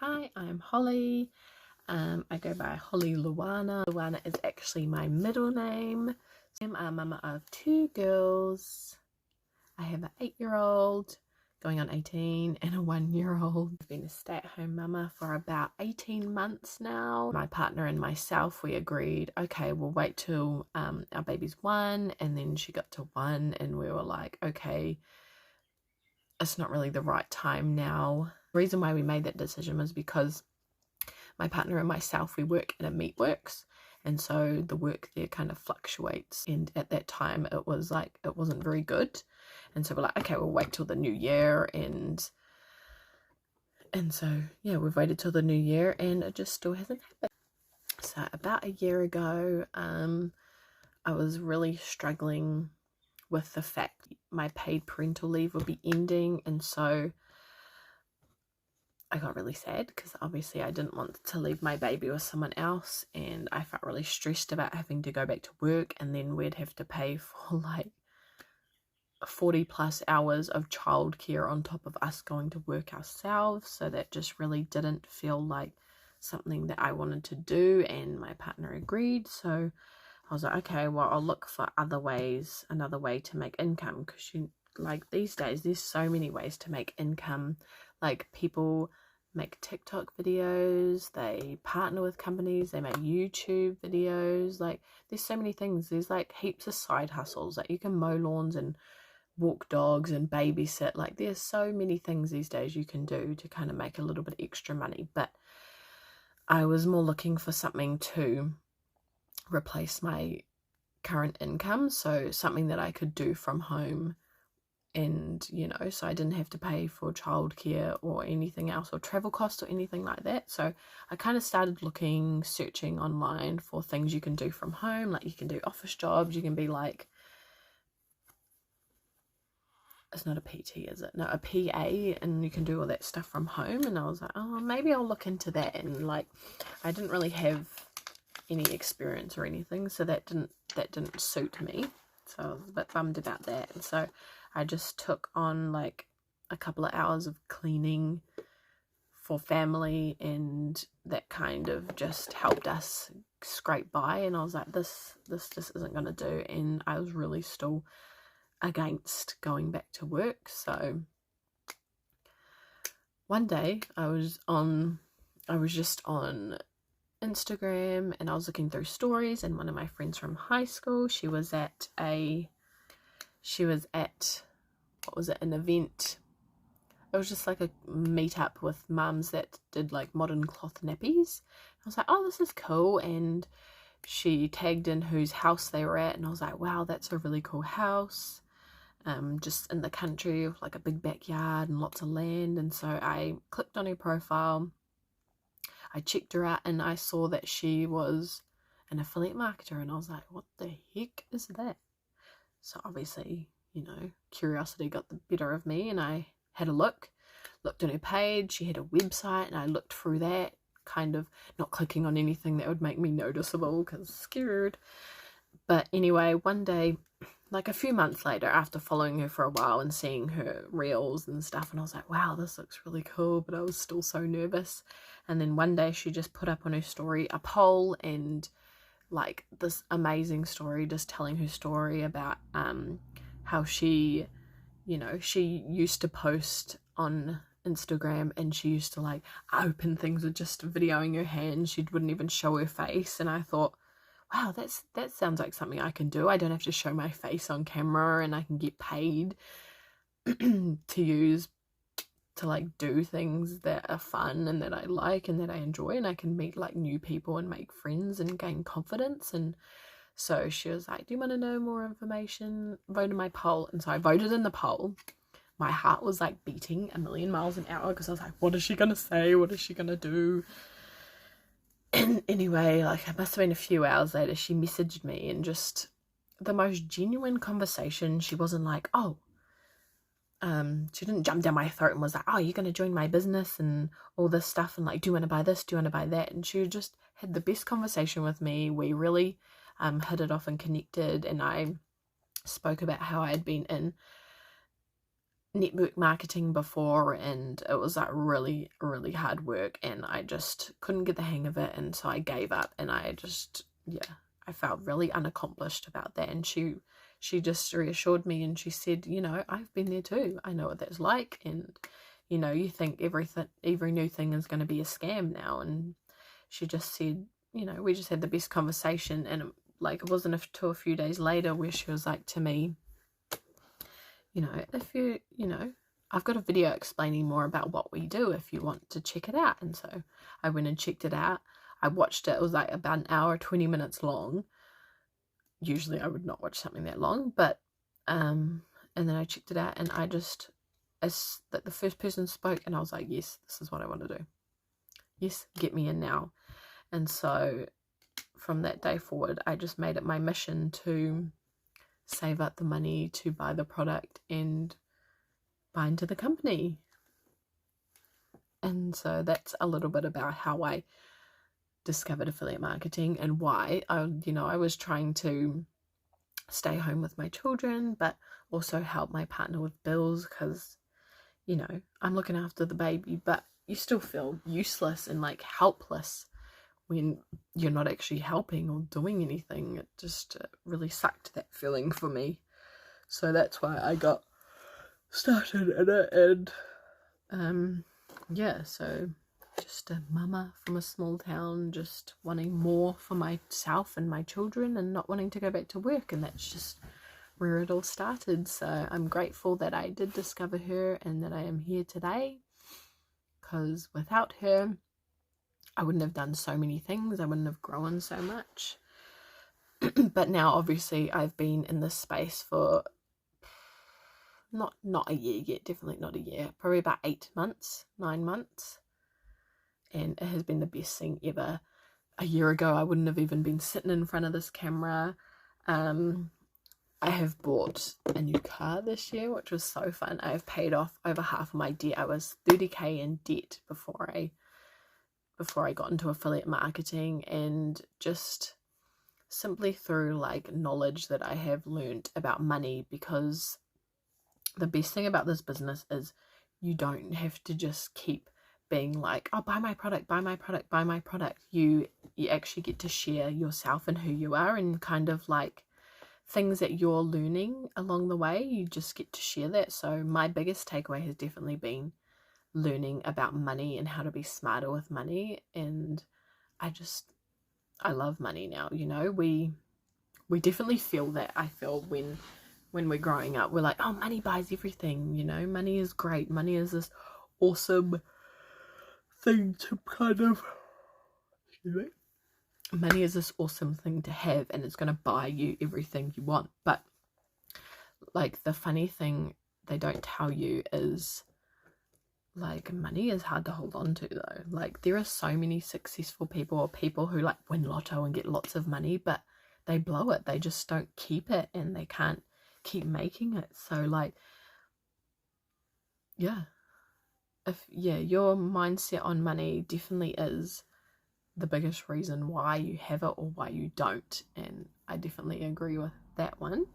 Hi, I'm Holly. I go by Holly Luana. Luana is actually my middle name. I'm a mama of two girls. I have an 8-year-old going on 18 and a 1-year-old. I've been a stay-at-home mama for about 18 months now. My partner and myself, we agreed, okay, we'll wait till our baby's 1, and then she got to 1 and we were like, okay, it's not really the right time now. The reason why we made that decision was because my partner and myself, we work in a meatworks, and so the work there kind of fluctuates, and at that time it wasn't very good, and so we're like, okay, we'll wait till the new year, and so yeah, we've waited till the new year and it just still hasn't happened. So about a year ago, I was really struggling with the fact my paid parental leave would be ending, and so I got really sad because obviously I didn't want to leave my baby with someone else, and I felt really stressed about having to go back to work, and then we'd have to pay for like 40 plus hours of childcare on top of us going to work ourselves. So that just really didn't feel like something that I wanted to do, and my partner agreed. So I was like, okay, well, I'll look for other ways, another way to make income, because these days there's so many ways to make income. Like, people make TikTok videos, they partner with companies, they make YouTube videos. Like, there's so many things. There's like heaps of side hustles. Like, you can mow lawns and walk dogs and babysit. Like, there's so many things these days you can do to kind of make a little bit extra money. But I was more looking for something to replace my current income, so something that I could do from home, and so I didn't have to pay for childcare or anything else, or travel costs or anything like that. So I kind of started searching online for things you can do from home. Like, you can do office jobs, you can be like, it's not a PT, is it? No, a PA, and you can do all that stuff from home. And I was like, oh, maybe I'll look into that. And like, I didn't really have any experience or anything, so that didn't suit me, so I was a bit bummed about that. And so I just took on like a couple of hours of cleaning for family, and that kind of just helped us scrape by. And I was like, this just isn't going to do, and I was really still against going back to work. So one day I was just on Instagram, and I was looking through stories, and one of my friends from high school, she was at an event. It was just like a meetup with mums that did like modern cloth nappies. I was like, oh, this is cool. And she tagged in whose house they were at, and I was like, wow, that's a really cool house, just in the country with like a big backyard and lots of land. And so I clicked on her profile, I checked her out, and I saw that she was an affiliate marketer, and I was like, what the heck is that? So obviously, curiosity got the better of me, and I had a looked on her page. She had a website, and I looked through that, kind of not clicking on anything that would make me noticeable because I'm scared. But anyway, one day, like a few months later, after following her for a while and seeing her reels and stuff, and I was like, wow, this looks really cool, but I was still so nervous. And then one day she just put up on her story a poll, and like this amazing story, just telling her story about how she used to post on Instagram, and she used to like open things with just videoing her hands. She wouldn't even show her face. And I thought, wow, that sounds like something I can do. I don't have to show my face on camera, and I can get paid to like do things that are fun and that I like and that I enjoy, and I can meet like new people and make friends and gain confidence. And so she was like, do you want to know more information? Vote in my poll. And so I voted in the poll. My heart was like beating a million miles an hour, because I was like, what is she gonna say? What is she gonna do? And anyway, like, it must have been a few hours later, she messaged me, and just the most genuine conversation. She wasn't like, she didn't jump down my throat and was like, oh, you're going to join my business and all this stuff, and like, do you want to buy this? Do you want to buy that? And she just had the best conversation with me. We really hit it off and connected, and I spoke about how I had been in network marketing before, and it was like really, really hard work, and I just couldn't get the hang of it, and so I gave up, and I just, yeah, I felt really unaccomplished about that. And she just reassured me, and she said, you know, I've been there too. I know what that's like. And you know, you think every new thing is going to be a scam now. And she just said, you know, we just had the best conversation. And it wasn't until a few days later where she was like to me, you know, if you know, I've got a video explaining more about what we do if you want to check it out. And so I went and checked it out. I watched it. It was like about an hour, 20 minutes long. Usually I would not watch something that long, but and then I checked it out, and I just, as that the first person spoke, and I was like, yes, this is what I want to do. Yes, get me in now. And so from that day forward, I just made it my mission to save up the money to buy the product and buy into the company. And so that's a little bit about how I discovered affiliate marketing and why I was trying to stay home with my children, but also help my partner with bills, because, you know, I'm looking after the baby, but you still feel useless and like helpless when you're not actually helping or doing anything. It just really sucked, that feeling for me. So that's why I got started in it. And yeah, so just a mama from a small town, just wanting more for myself and my children and not wanting to go back to work. And that's just where it all started. So I'm grateful that I did discover her and that I am here today, because without her, I wouldn't have done so many things. I wouldn't have grown so much. But now, obviously, I've been in this space for not a year yet, definitely not a year, probably about 9 months. And it has been the best thing ever. A year ago, I wouldn't have even been sitting in front of this camera. I have bought a new car this year, which was so fun. I have paid off over half of my debt. I was 30k in debt before I got into affiliate marketing, and just simply through like knowledge that I have learned about money, because the best thing about this business is you don't have to just keep being like, oh, buy my product, buy my product, buy my product. You actually get to share yourself and who you are, and kind of like things that you're learning along the way. You just get to share that. So my biggest takeaway has definitely been learning about money and how to be smarter with money. And I love money now. You know, we definitely feel that. I feel when we're growing up, we're like, oh, money buys everything. You know, money is great. Money is this awesome thing to kind of, money is this awesome thing to have, and it's going to buy you everything you want. But like, the funny thing they don't tell you is, like, money is hard to hold on to, though. Like, there are so many successful people, or people who like win lotto and get lots of money, but they blow it. They just don't keep it, and they can't keep making it. So like, yeah, your mindset on money definitely is the biggest reason why you have it or why you don't. And I definitely agree with that one.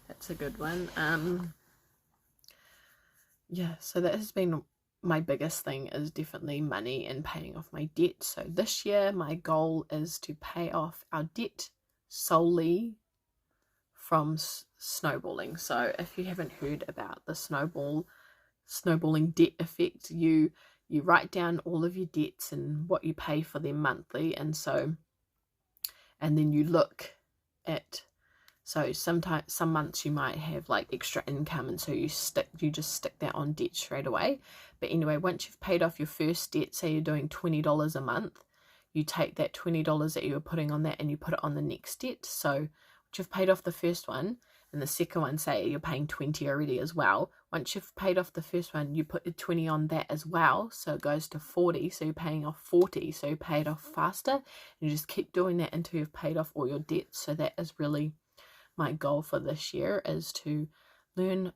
That's a good one. Yeah, so that has been my biggest thing, is definitely money and paying off my debt. So this year my goal is to pay off our debt solely from snowballing. So if you haven't heard about the snowballing debt effect, you write down all of your debts and what you pay for them monthly, and then you look at, so sometimes some months you might have like extra income, and so you just stick that on debt straight away. But anyway, once you've paid off your first debt, say you're doing $20 a month, you take that $20 that you were putting on that and you put it on the next debt. So once you've paid off the first one, and the second one, say you're paying 20 already as well, once you've paid off the first one, you put the 20 on that as well, so it goes to 40, so you're paying off 40, so you pay it off faster, and you just keep doing that until you've paid off all your debts. So that is really my goal for this year, is to learn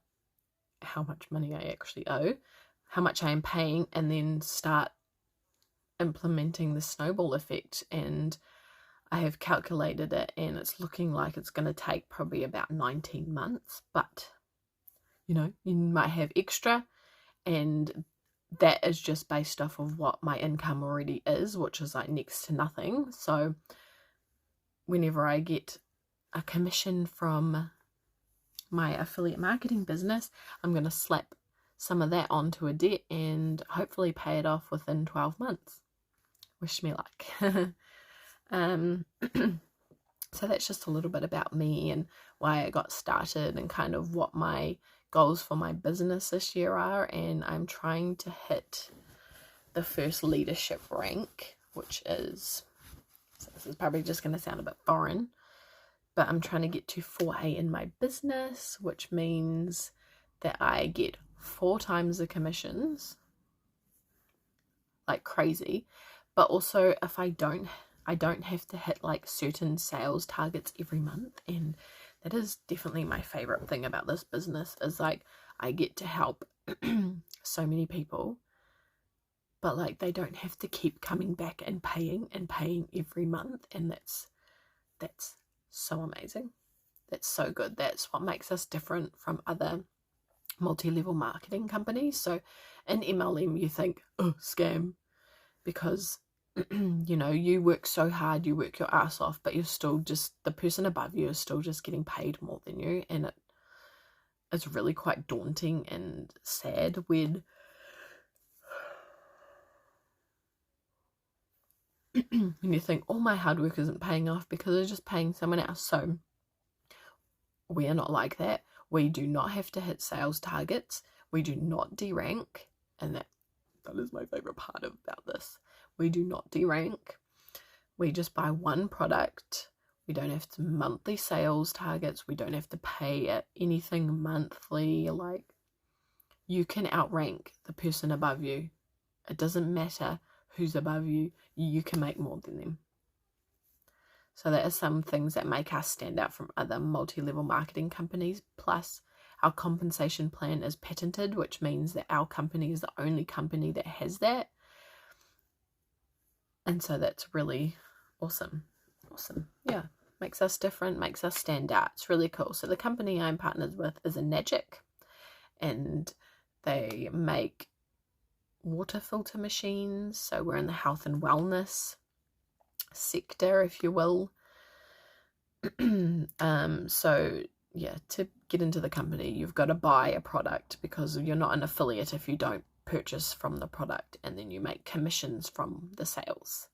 how much money I actually owe, how much I am paying, and then start implementing the snowball effect. And I have calculated it, and it's looking like it's going to take probably about 19 months, but you might have extra, and that is just based off of what my income already is, which is like next to nothing. So whenever I get a commission from my affiliate marketing business, I'm going to slap some of that onto a debt and hopefully pay it off within 12 months. Wish me luck. So that's just a little bit about me and why I got started and kind of what my goals for my business this year are. And I'm trying to hit the first leadership rank, which is, so this is probably just going to sound a bit foreign, but I'm trying to get to 4A in my business, which means that I get 4 times the commissions, like crazy. But also, if I don't have to hit like certain sales targets every month. And that is definitely my favorite thing about this business, is like I get to help so many people, but like they don't have to keep coming back and paying every month. And that's so amazing. That's so good. That's what makes us different from other multi-level marketing companies. So in MLM, you think, oh, scam, because you work so hard, you work your ass off, but you're still just, the person above you is still just getting paid more than you. And it's really quite daunting and sad when you think, oh, my hard work isn't paying off because they're just paying someone else. So we are not like that. We do not have to hit sales targets. We do not derank. And that is my favorite part about this. We do not derank. We just buy one product. We don't have to monthly sales targets. We don't have to pay anything monthly. Like, you can outrank the person above you. It doesn't matter who's above you. You can make more than them. So that is some things that make us stand out from other multi-level marketing companies. Plus, our compensation plan is patented, which means that our company is the only company that has that. And so that's really awesome. Yeah, makes us different, makes us stand out. It's really cool. So the company I'm partnered with is a Nagic, and they make water filter machines. So we're in the health and wellness sector, if you will. So yeah, to get into the company, you've got to buy a product, because you're not an affiliate if you don't purchase from the product, and then you make commissions from the sales.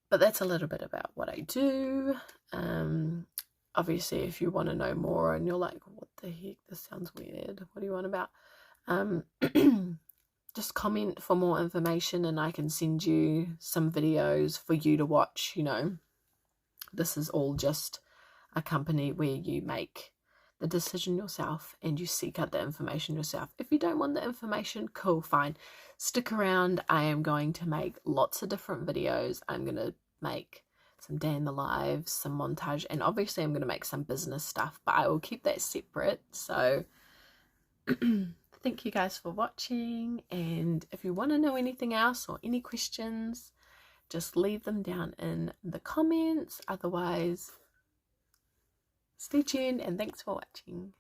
But that's a little bit about what I do. Obviously, if you want to know more and you're like, what the heck, this sounds weird, what do you want about, just comment for more information and I can send you some videos for you to watch. This is all just a company where you make the decision yourself and you seek out the information yourself. If you don't want the information, cool, fine. Stick around. I am going to make lots of different videos. I'm going to make some day in the lives, some montage, and obviously I'm going to make some business stuff, but I will keep that separate. So thank you guys for watching, and if you want to know anything else or any questions, just leave them down in the comments. Otherwise, stay tuned and thanks for watching.